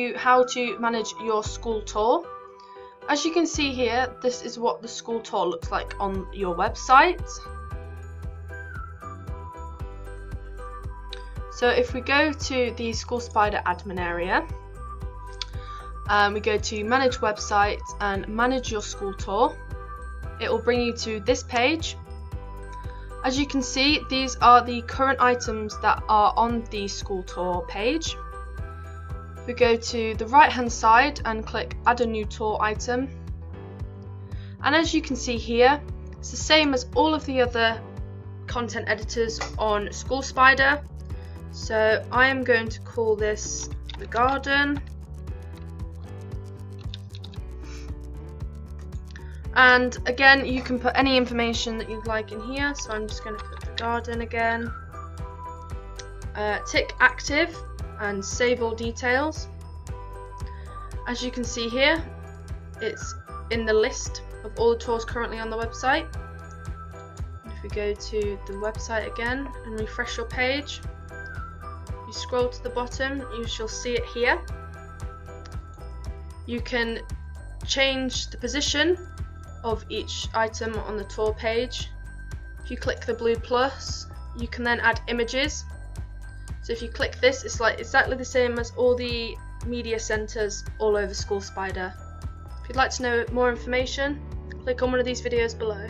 you how to manage your school tour. As you can see here, this is what the school tour looks like on your website. So if we go to the School Spider admin area, we go to manage website and manage your school tour. It will bring you to this page. As you can see, these are the current items that are on the school tour page. We go to the right hand side and click add a new tour item, and as you can see here, it's the same as all of the other content editors on School Spider. So I am going to call this the garden, and again you can put any information that you'd like in here, so I'm just going to put the garden again, tick active and save all details. As you can see here, it's in the list of all the tours currently on the website. If we go to the website again and refresh your page, you scroll to the bottom, you shall see it here. You can change the position of each item on the tour page. If you click the blue plus, you can then add images. So if you click this, it's like exactly the same as all the media centres all over School Spider. If you'd like to know more information, click on one of these videos below.